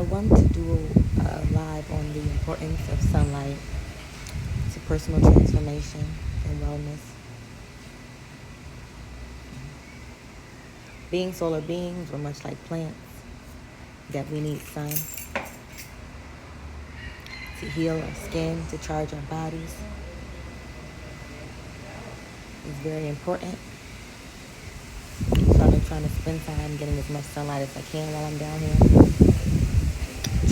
want to do a live on the importance of sunlight to personal transformation and wellness. Being solar beings, we're much like plants that we need sun to heal our skin, to charge our bodies. It's very important. So I've been trying to spend time getting as much sunlight as I can while I'm down here.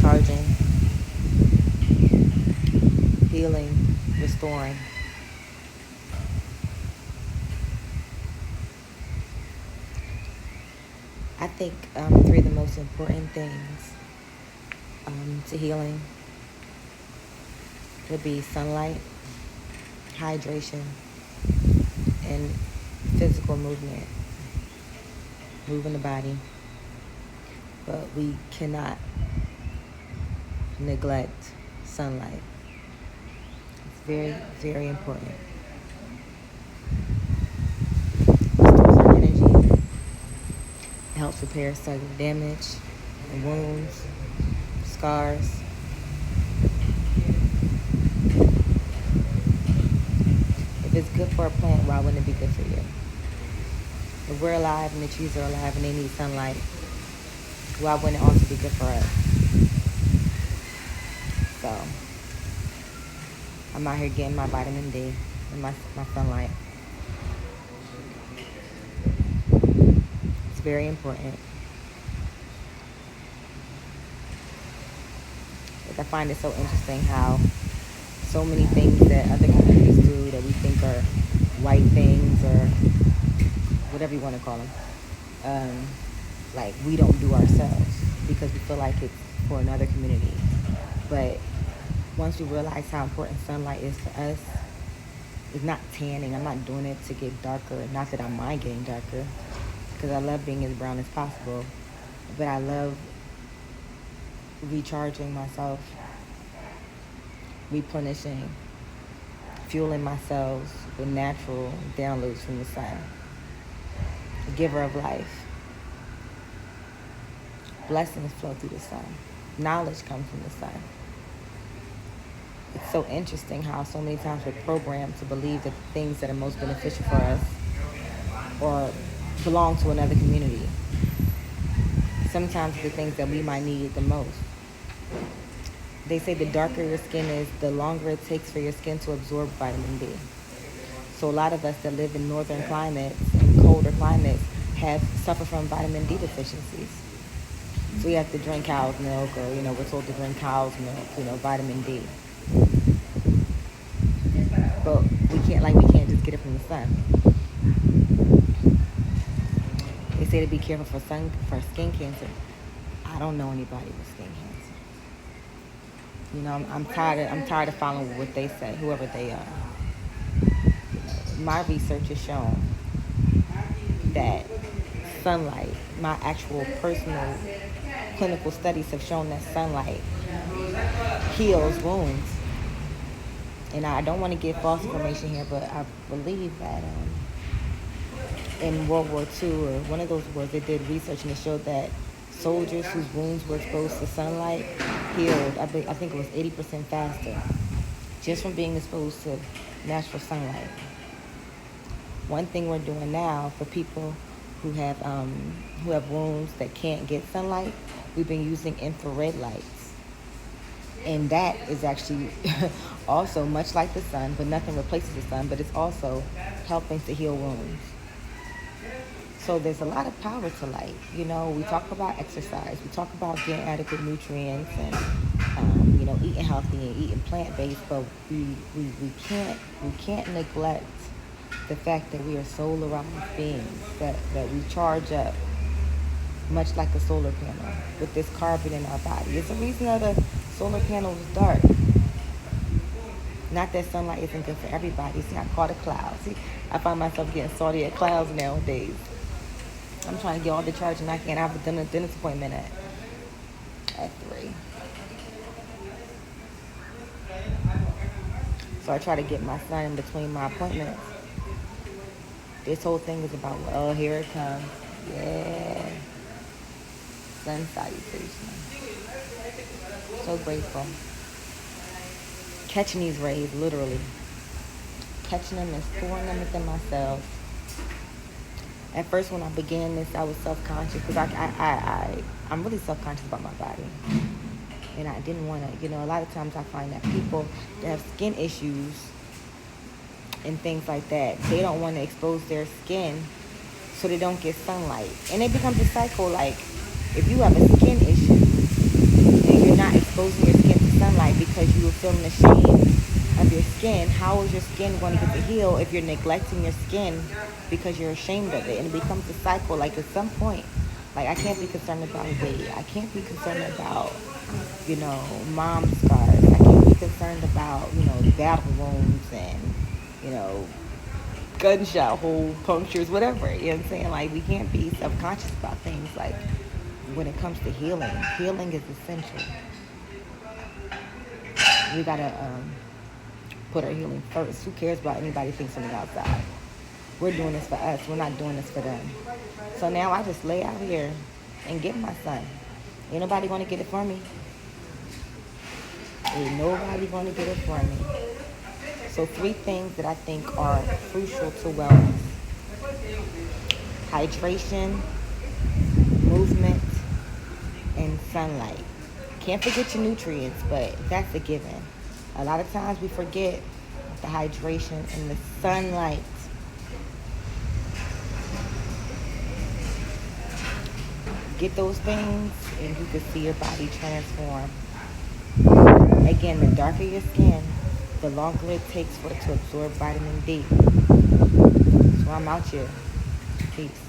Charging, healing, restoring. I think three of the most important things to healing would be sunlight, hydration, and physical movement, moving the body. But we cannot neglect sunlight. It's very, very important. Restores our energy. It helps repair cellular damage and wounds, scars. If it's good for a plant, why wouldn't it be good for you? If we're alive and the trees are alive and they need sunlight, why wouldn't it also be good for us? So, I'm out here getting my vitamin D and my sunlight. It's very important. I find it so interesting how so many things that other communities do that we think are white things or whatever you want to call them, like we don't do ourselves because we feel like it's for another community. But once we realize how important sunlight is to us, it's not tanning. I'm not doing it to get darker. Not that I mind getting darker, because I love being as brown as possible. But I love recharging myself, replenishing, fueling my cells with natural downloads from the sun. The giver of life. Blessings flow through the sun. Knowledge comes from the sun. It's so interesting how so many times we're programmed to believe that the things that are most beneficial for us or belong to another community. Sometimes the things that we might need the most. They say the darker your skin is, the longer it takes for your skin to absorb vitamin D. So a lot of us that live in northern climates and colder climates suffer from vitamin D deficiencies. So we have to drink cow's milk, or we're told to drink cow's milk, vitamin D. But we can't just get it from the sun. They say to be careful for skin cancer. I don't know anybody with skin cancer. I'm tired of following what they say, whoever they are. My research has shown that sunlight, my actual personal clinical studies have shown that sunlight heals wounds. And I don't want to give false information here, but I believe that in World War II, or one of those wars, they did research and it showed that soldiers whose wounds were exposed to sunlight healed, I think it was 80% faster, just from being exposed to natural sunlight. One thing we're doing now for people who have wounds that can't get sunlight, we've been using infrared lights. And that is actually also much like the sun, but nothing replaces the sun, but it's also helping to heal wounds. So there's a lot of power to light. We talk about exercise, we talk about getting adequate nutrients and, eating healthy and eating plant-based, but we can't neglect the fact that we are solarized beings, that we charge up much like a solar panel with this carbon in our body. It's the reason that the solar panel is dark. Not that sunlight isn't good for everybody. See, I caught a cloud. See, I find myself getting salty at clouds nowadays. I'm trying to get all the charging I can. I have a dentist appointment at 3. So I try to get my sun in between my appointments. This whole thing is about, oh, here it comes. Yeah. Sun salutation. So grateful. Catching these rays, literally. Catching them and storing them within myself. At first, when I began this, I was self-conscious because I'm really self-conscious about my body. And I didn't want to, a lot of times I find that people that have skin issues and things like that, they don't want to expose their skin so they don't get sunlight. And it becomes a cycle, like, if you have a skin issue and you're not exposing your skin to sunlight because you are feeling ashamed of your skin, how is your skin going to get to heal if you're neglecting your skin because you're ashamed of it? And it becomes a cycle, like, at some point, like, I can't be concerned about weight. I can't be concerned about, mom scars. I can't be concerned about, battle wounds and, gunshot hole punctures, whatever. You know what I'm saying? Like, we can't be self-conscious about things. Like, when it comes to healing is essential. We gotta put our healing first. Who cares about anybody thinks on the outside? We're doing this for us. We're not doing this for them. So now I just lay out here and get my son. Ain't nobody gonna get it for me. Ain't nobody gonna get it for me. So 3 things that I think are crucial to wellness: hydration, movement, and sunlight. Can't forget your nutrients, but that's a given. A lot of times we forget the hydration and the sunlight. Get those things and you can see your body transform. Again, the darker your skin, the longer it takes for it to absorb vitamin D. So I'm out here. Peace.